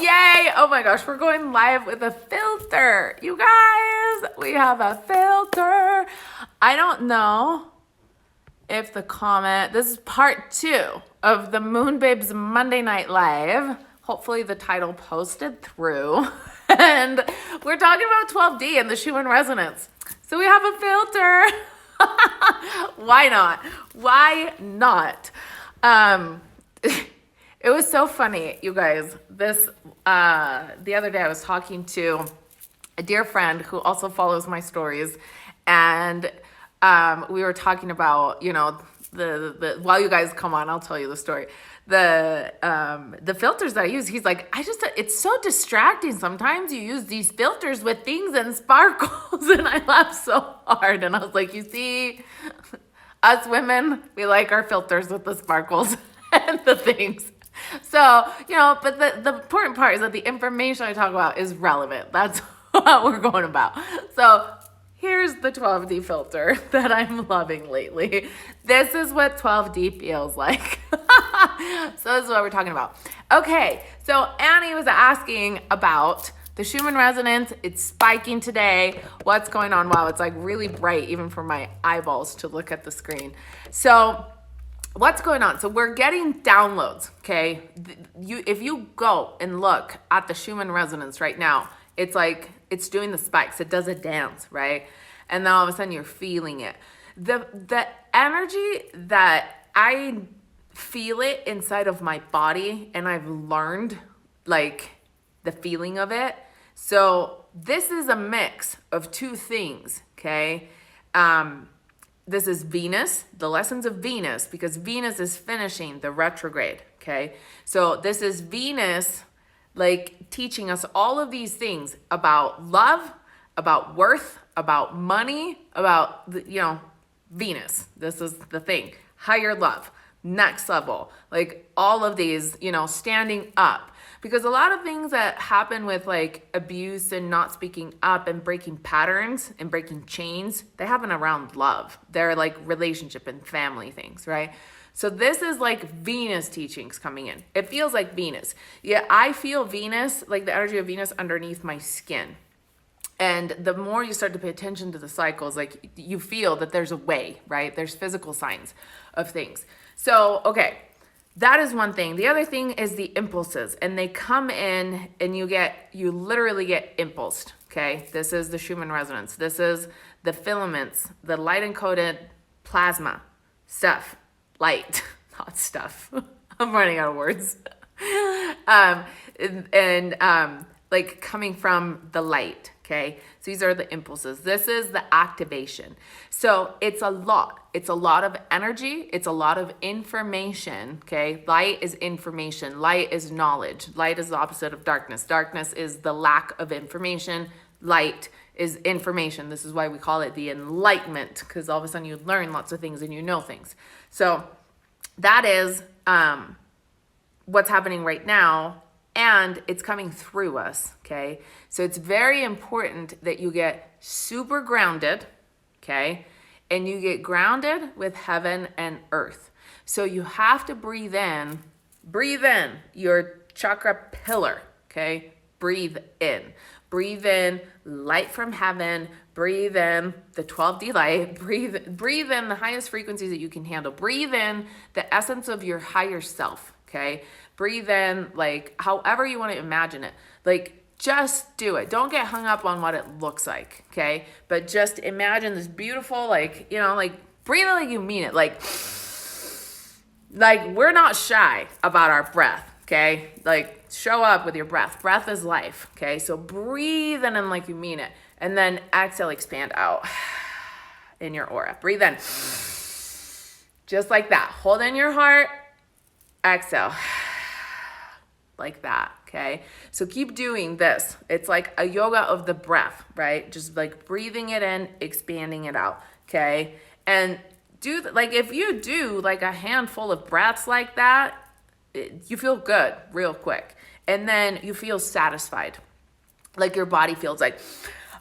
Yay! Oh my gosh, we're going live with a filter. You guys, we have a filter. I don't know if this is part 2 of the Moon Babes Monday Night Live. Hopefully the title posted through. And we're talking about 12D and the Schumann Resonance. So we have a filter. Why not? Why not? It was so funny, you guys. The other day I was talking to a dear friend who also follows my stories, and we were talking about, the while you guys come on, I'll tell you the story. The filters that I use, he's like, it's so distracting. Sometimes you use these filters with things and sparkles, and I laughed so hard. And I was like, you see, us women, we like our filters with the sparkles and the things. So, but the important part is that the information I talk about is relevant. That's what we're going about. So here's the 12D filter that I'm loving lately. This is what 12D feels like. So this is what we're talking about. Okay, so Annie was asking about the Schumann Resonance. It's spiking today. What's going on? Wow, it's like really bright even for my eyeballs to look at the screen. So what's going on? So we're getting downloads, okay? If you go and look at the Schumann Resonance right now, it's like it's doing the spikes. It does a dance, right? And then all of a sudden you're feeling it. The energy that I feel it inside of my body, and I've learned like the feeling of it. So this is a mix of two things, okay? This is Venus, the lessons of Venus, because Venus is finishing the retrograde, okay? So this is Venus like teaching us all of these things about love, about worth, about money, about, Venus. This is the thing. Higher love, next level, like all of these, standing up. Because a lot of things that happen with like abuse and not speaking up and breaking patterns and breaking chains, they happen around love. They're like relationship and family things, right? So this is like Venus teachings coming in. It feels like Venus. Yeah, I feel Venus, like the energy of Venus underneath my skin. And the more you start to pay attention to the cycles, like you feel that there's a way, right? There's physical signs of things. So, okay, that is one thing. The other thing is the impulses, and they come in and you literally get impulsed, okay? This is the Schumann Resonance. This is the filaments, the light encoded plasma stuff. Light, not stuff. I'm running out of words. Like coming from the light, okay? So these are the impulses. This is the activation. So it's a lot. It's a lot of energy. It's a lot of information, okay? Light is information. Light is knowledge. Light is the opposite of darkness. Darkness is the lack of information. Light is information. This is why we call it the enlightenment, because all of a sudden you learn lots of things and you know things. So that is what's happening right now, and it's coming through us, okay? So it's very important that you get super grounded, okay? And you get grounded with heaven and earth. So you have to breathe in your chakra pillar, okay? Breathe in. Breathe in light from heaven. Breathe in the 12D light. Breathe in the highest frequencies that you can handle. Breathe in the essence of your higher self, okay? Breathe in, like, however you want to imagine it. Like, just do it. Don't get hung up on what it looks like, okay? But just imagine this beautiful, like, breathe it like you mean it. Like we're not shy about our breath, okay? Like, show up with your breath. Breath is life, okay? So breathe in like you mean it. And then exhale, expand out in your aura. Breathe in. Just like that. Hold in your heart. Exhale. Like that, okay? So keep doing this. It's like a yoga of the breath, right? Just like breathing it in, expanding it out, okay? And if you do like a handful of breaths like that, you feel good real quick. And then you feel satisfied. Like your body feels like,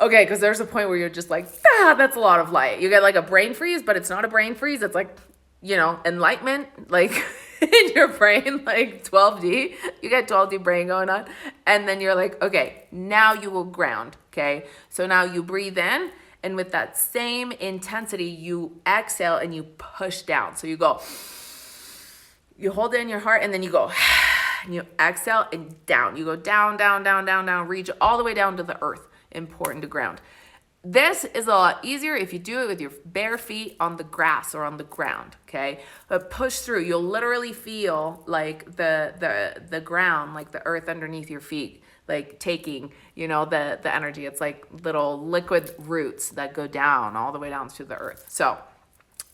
okay, because there's a point where you're just like, that's a lot of light. You get like a brain freeze, but it's not a brain freeze. It's like, enlightenment. Like in your brain, like 12D. You get 12D brain going on. And then you're like, okay, now you will ground. Okay. So now you breathe in, and with that same intensity, you exhale and you push down. So you go, you hold it in your heart, and then you go, and you exhale and down. You go down, down, down, down, down, reach all the way down to the earth. Important to ground. This is a lot easier if you do it with your bare feet on the grass or on the ground, okay? But push through. You'll literally feel like the ground, like the earth underneath your feet, like taking, the energy. It's like little liquid roots that go down all the way down to the earth. So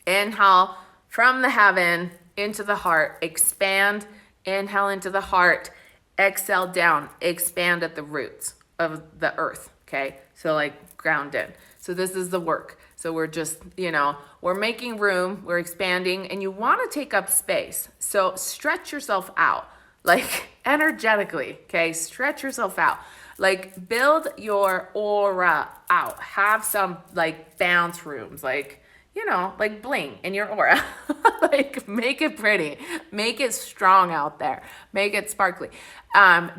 inhale from the heaven into the heart, expand, inhale into the heart, exhale down, expand at the roots of the earth, okay? So like ground in. So this is the work. So we're just, we're making room, we're expanding, and you want to take up space. So stretch yourself out, like energetically, okay? Stretch yourself out. Like build your aura out. Have some like bounce rooms, like bling in your aura. Like make it pretty, make it strong out there, make it sparkly.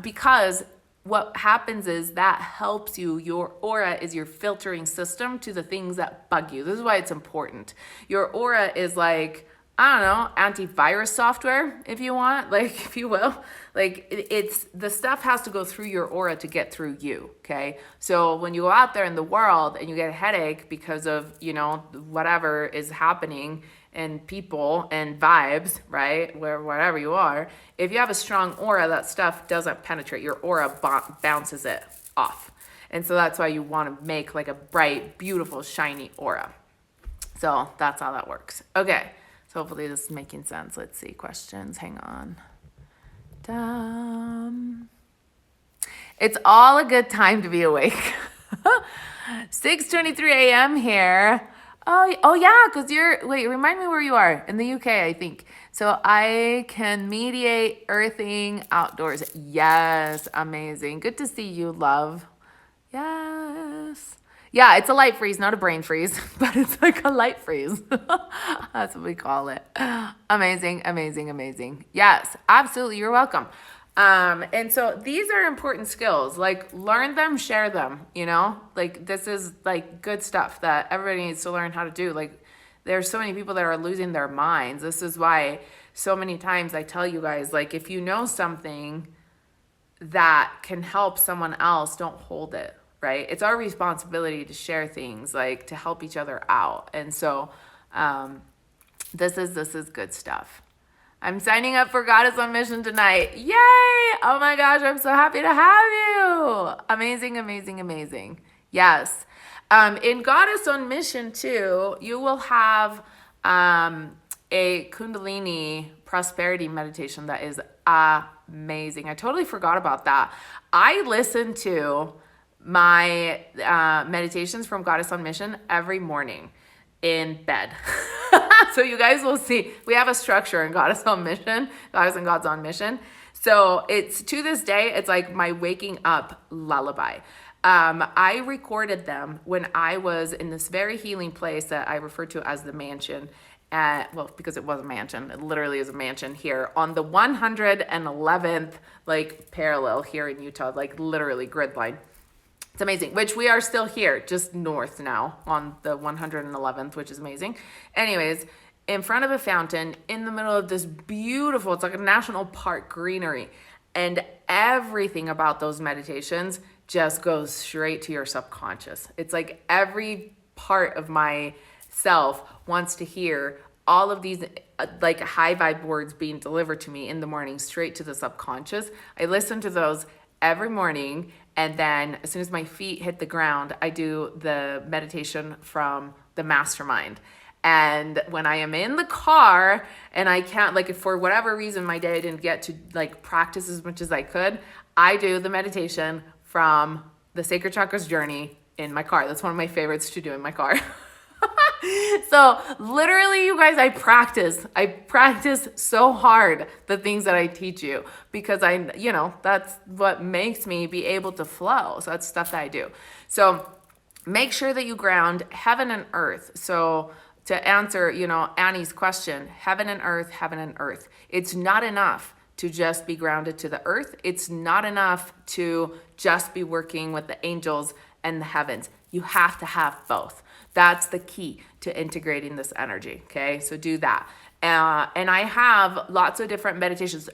Because what happens is that helps you. Your aura is your filtering system to the things that bug you. This is why it's important. Your aura is like, I don't know, antivirus software, if you want, like, if you will. Like, it's the stuff has to go through your aura to get through you, okay? So when you go out there in the world and you get a headache because of, whatever is happening and people and vibes, right, wherever you are, if you have a strong aura, that stuff doesn't penetrate. Your aura bounces it off. And so that's why you want to make like a bright, beautiful, shiny aura. So that's how that works. Okay. So hopefully this is making sense. Let's see, questions, hang on. It's all a good time to be awake. 6:23 a.m. here. Oh yeah, because remind me where you are. In the UK, I think. So I can mediate earthing outdoors. Yes, amazing. Good to see you, love. Yes. Yeah, it's a light freeze, not a brain freeze, but it's like a light freeze. That's what we call it. Amazing, amazing, amazing. Yes, absolutely. You're welcome. And so these are important skills. Like learn them, share them, like this is like good stuff that everybody needs to learn how to do. Like there's so many people that are losing their minds. This is why so many times I tell you guys, like if you know something that can help someone else, don't hold it. Right? It's our responsibility to share things, like to help each other out. And so this is good stuff. I'm signing up for Goddess on Mission tonight. Yay! Oh my gosh, I'm so happy to have you. Amazing, amazing, amazing. Yes. In Goddess on Mission too, you will have a Kundalini prosperity meditation that is amazing. I totally forgot about that. I listen to my meditations from Goddess on Mission every morning in bed. So you guys will see, we have a structure in Goddess on Mission, Goddess and Gods on Mission. So it's, to this day, it's like my waking up lullaby. I recorded them when I was in this very healing place that I refer to as the mansion. Because it was a mansion, it literally is a mansion here on the 111th like parallel here in Utah, like literally grid line. It's amazing, which we are still here, just north now on the 111th, which is amazing. Anyways, in front of a fountain, in the middle of this beautiful, it's like a national park greenery. And everything about those meditations just goes straight to your subconscious. It's like every part of myself wants to hear all of these like high vibe words being delivered to me in the morning, straight to the subconscious. I listen to those every morning. And then as soon as my feet hit the ground, I do the meditation from the mastermind. And when I am in the car and I can't, like if for whatever reason my day I didn't get to like practice as much as I could, I do the meditation from the Sacred Chakras Journey in my car. That's one of my favorites to do in my car. So literally, you guys, I practice so hard the things that I teach you because that's what makes me be able to flow. So that's stuff that I do. So make sure that you ground heaven and earth. So to answer, Annie's question, heaven and earth, heaven and earth. It's not enough to just be grounded to the earth. It's not enough to just be working with the angels and the heavens. You have to have both. That's the key to integrating this energy. Okay, so do that. And I have lots of different meditations.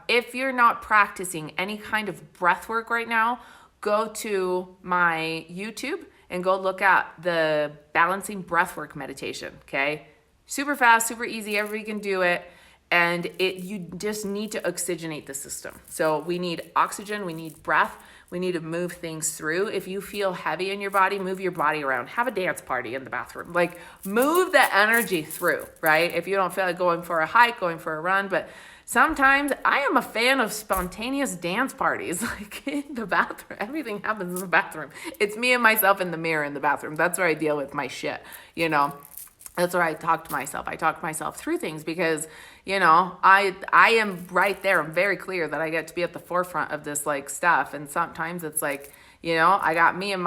If you're not practicing any kind of breath work right now, go to my YouTube and go look at the balancing breathwork meditation, okay? Super fast, super easy, everybody can do it. And you just need to oxygenate the system. So we need oxygen, we need breath, we need to move things through. If you feel heavy in your body, move your body around. Have a dance party in the bathroom. Like, move the energy through, right? If you don't feel like going for a hike, going for a run, but sometimes I am a fan of spontaneous dance parties, like in the bathroom. Everything happens in the bathroom. It's me and myself in the mirror in the bathroom. That's where I deal with my shit, That's where I talk to myself. I talk to myself through things because, I am right there. I'm very clear that I get to be at the forefront of this like stuff. And sometimes it's like, I got me and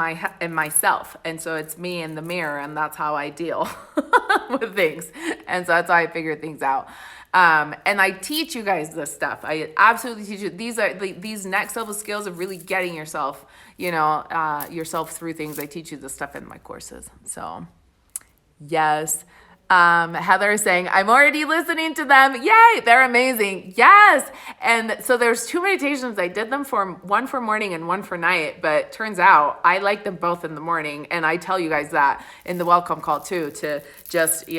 myself. And so it's me in the mirror, and that's how I deal with things. And so that's how I figure things out. And I teach you guys this stuff. I absolutely teach you. These next level skills of really getting yourself, yourself through things. I teach you this stuff in my courses. So yes. Heather is saying, I'm already listening to them. Yay, they're amazing. Yes. And so there's 2 meditations. I did them one for morning and one for night, but turns out I like them both in the morning. And I tell you guys that in the welcome call too, to just,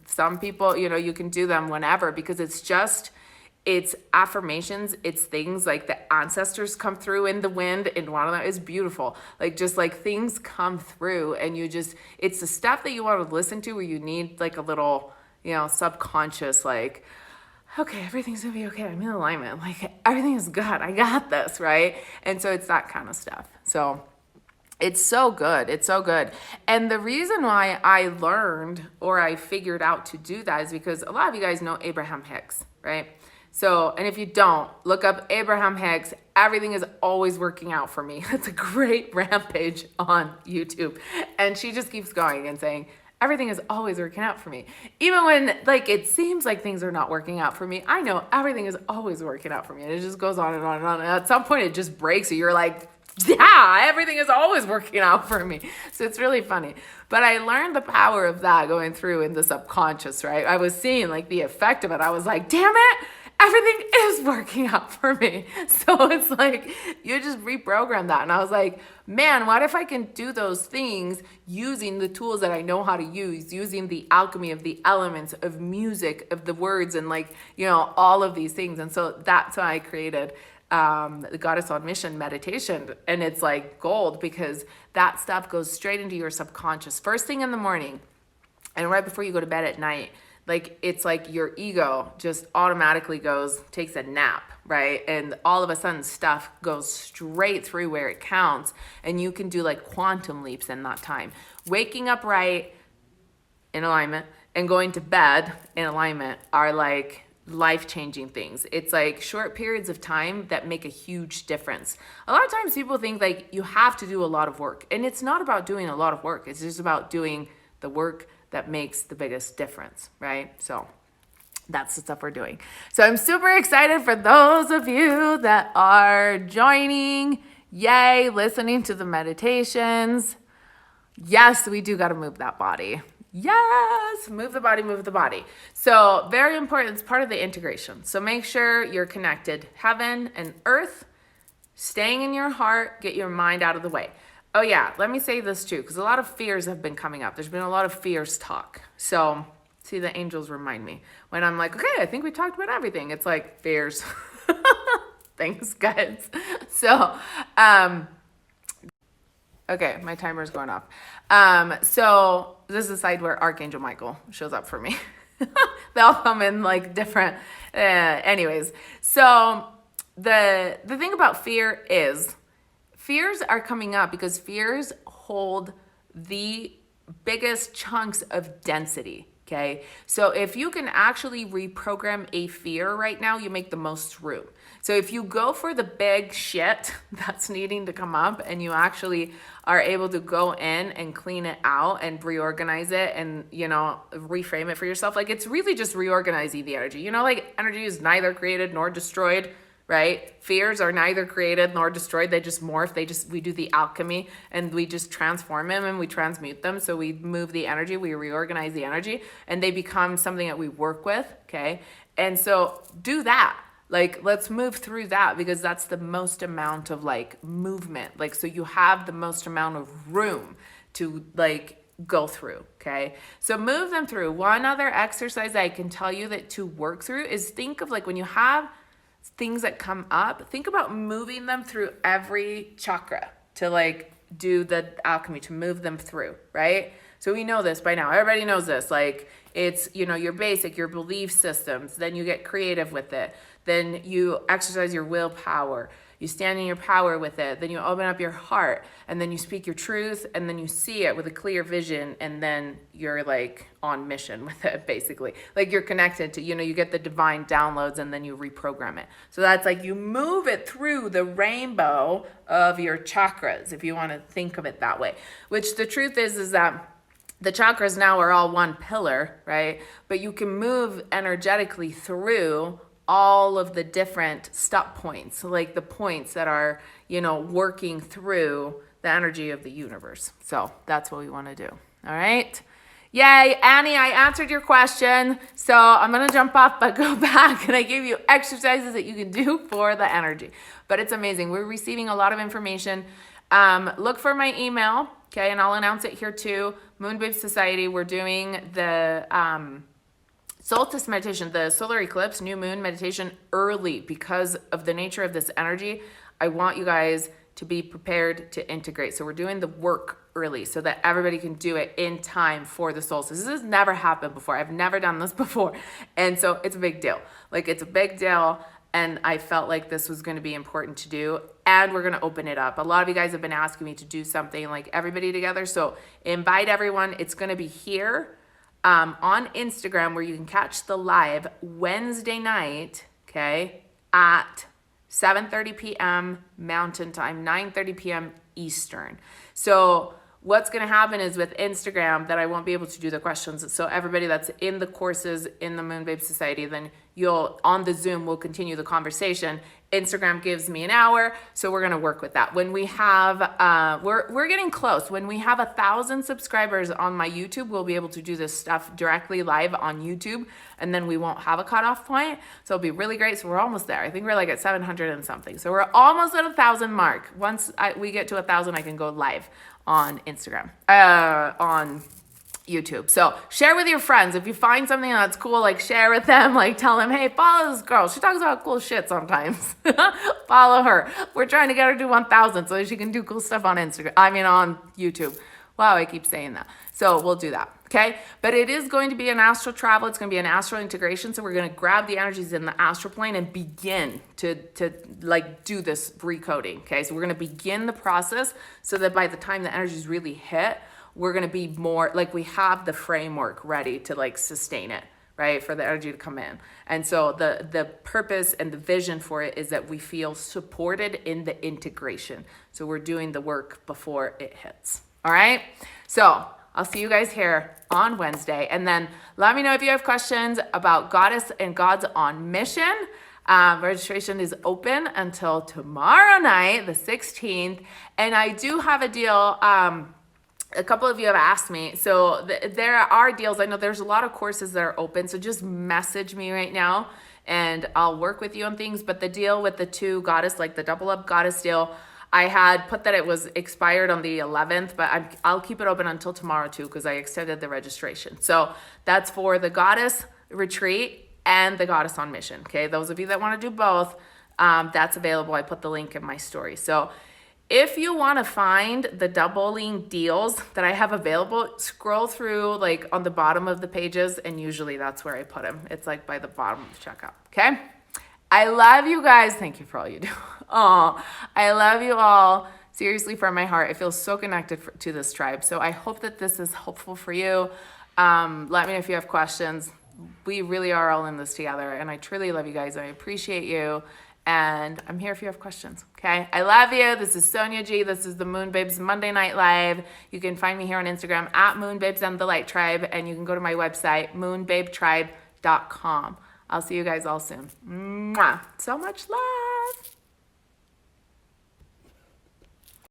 some people, you can do them whenever, because it's affirmations. It's things like the ancestors come through in the wind, and one of them is beautiful. Like, just like things come through, and it's the stuff that you want to listen to where you need like a little, subconscious, like, okay, everything's gonna be okay. I'm in alignment. Like, everything is good. I got this, right? And so it's that kind of stuff. So it's so good. It's so good. And the reason why I learned, or I figured out to do that, is because a lot of you guys know Abraham Hicks, right? So, and if you don't, look up Abraham Hicks. Everything is always working out for me. It's a great rampage on YouTube. And she just keeps going and saying, everything is always working out for me. Even when like it seems like things are not working out for me, I know everything is always working out for me. And it just goes on and on and on. And at some point it just breaks you. You're like, yeah, everything is always working out for me. So it's really funny. But I learned the power of that going through in the subconscious, right? I was seeing like the effect of it. I was like, damn it, everything is working out for me. So it's like, you just reprogram that. And I was like, man, what if I can do those things using the tools that I know how to use, using the alchemy of the elements, of music, of the words, and like, all of these things. And so that's why I created the Goddess on Mission meditation. And it's like gold, because that stuff goes straight into your subconscious first thing in the morning and right before you go to bed at night. Like, it's like your ego just automatically takes a nap, right? And all of a sudden stuff goes straight through where it counts, and you can do like quantum leaps in that time. Waking up right in alignment and going to bed in alignment are like life-changing things. It's like short periods of time that make a huge difference. A lot of times people think like you have to do a lot of work, and it's not about doing a lot of work. It's just about doing the work that makes the biggest difference, right? So that's the stuff we're doing. So I'm super excited for those of you that are joining. Yay, listening to the meditations. Yes, we do got to move that body. Yes, move the body, move the body. So very important, it's part of the integration. So make sure you're connected, heaven and earth, staying in your heart, get your mind out of the way. Oh yeah, let me say this too, because a lot of fears have been coming up. There's been a lot of fears talk. So see, the angels remind me when I'm like, okay, I think we talked about everything. It's like fears. Thanks, guys. So, okay, my timer's going off. So this is the side where Archangel Michael shows up for me. They all come in like different, anyways. So the thing about fear is, fears are coming up because fears hold the biggest chunks of density, okay? So if you can actually reprogram a fear right now, you make the most room. So if you go for the big shit that's needing to come up and you actually are able to go in and clean it out and reorganize it and, you know, reframe it for yourself, like it's really just reorganizing the energy. You know, like energy is neither created nor destroyed, right? Fears are neither created nor destroyed. They just morph. We do the alchemy and we just transform them and we transmute them. So we move the energy, we reorganize the energy, and they become something that we work with, okay? And so do that. Like, let's move through that because that's the most amount of like movement. Like, so you have the most amount of room to like go through, okay? So move them through. One other exercise I can tell you that to work through is think of like when you have things that come up, think about moving them through every chakra to like do the alchemy, to move them through, right? So we know this by now. Everybody knows this. Like it's, you know, your basic, your belief systems. Then you get creative with it. Then you exercise your willpower. You stand in your power with it. Then you open up your heart and then you speak your truth and then you see it with a clear vision and then you're like on mission with it basically. Like you're connected to, you know, you get the divine downloads and then you reprogram it. So that's like you move it through the rainbow of your chakras, if you want to think of it that way. Which the truth is that the chakras now are all one pillar, right? But you can move energetically through all of the different stop points, like the points that are, you know, working through the energy of the universe. So that's what we want to do. All right. Yay, Annie, I answered your question. So I'm going to jump off, but go back and I gave you exercises that you can do for the energy. But it's amazing. We're receiving a lot of information. Look for my email, okay? And I'll announce it here too. Moonbabe Society, we're doing the solstice meditation, the solar eclipse, new moon meditation early because of the nature of this energy. I want you guys to be prepared to integrate. So we're doing the work early so that everybody can do it in time for the solstice. This has never happened before. I've never done this before. And so it's a big deal. Like it's a big deal. And I felt like this was going to be important to do. And we're going to open it up. A lot of you guys have been asking me to do something like everybody together. So invite everyone. It's going to be here on Instagram where you can catch the live Wednesday night, okay, at 7:30 p.m. Mountain Time, 9:30 p.m. Eastern. So what's going to happen is with Instagram that I won't be able to do the questions. So everybody that's in the courses in the Moonbabe Society, then you'll, on the Zoom, we'll continue the conversation. Instagram gives me an hour, so we're going to work with that. When we have, we're getting close. When we have 1,000 subscribers on my YouTube, we'll be able to do this stuff directly live on YouTube, and then we won't have a cutoff point. So it'll be really great. So we're almost there. I think we're like at 700 and something. So we're almost at 1,000 mark. Once we get to 1,000, I can go live on Instagram, on YouTube. So share with your friends. If you find something that's cool, like share with them, like tell them, hey, follow this girl. She talks about cool shit sometimes. Follow her. We're trying to get her to 1,000 so she can do cool stuff on Instagram. I mean, on YouTube. Wow, I keep saying that. So we'll do that. Okay. But it is going to be an astral travel. It's going to be an astral integration. So we're going to grab the energies in the astral plane and begin to like do this recoding. Okay. So we're going to begin the process so that by the time the energies really hit, we're going to be more like we have the framework ready to like sustain it, right? For the energy to come in. And so the purpose and the vision for it is that we feel supported in the integration. So we're doing the work before it hits. All right. So I'll see you guys here on Wednesday. And then let me know if you have questions about Goddess and Gods on Mission. Registration is open until tomorrow night, the 16th. And I do have a deal. A couple of you have asked me. So there are deals. I know there's a lot of courses that are open. So just message me right now and I'll work with you on things. But the deal with the 2 Goddess, like the double up Goddess deal, I had put that it was expired on the 11th, but I'll keep it open until tomorrow too because I extended the registration. So that's for the Goddess Retreat and the Goddess on Mission. Okay, those of you that want to do both, that's available. I put the link in my story. So if you want to find the doubling deals that I have available, scroll through like on the bottom of the pages, and usually that's where I put them. It's like by the bottom of the checkout. Okay. I love you guys. Thank you for all you do. Oh, I love you all. Seriously, from my heart. I feel so connected to this tribe. So I hope that this is helpful for you. Let me know if you have questions. We really are all in this together. And I truly love you guys. I appreciate you. And I'm here if you have questions, okay? I love you. This is Sonia G. This is the Moon Babes Monday Night Live. You can find me here on Instagram at Moon Babes and the Light Tribe, and you can go to my website, moonbabetribe.com. I'll see you guys all soon. Mwah. So much love.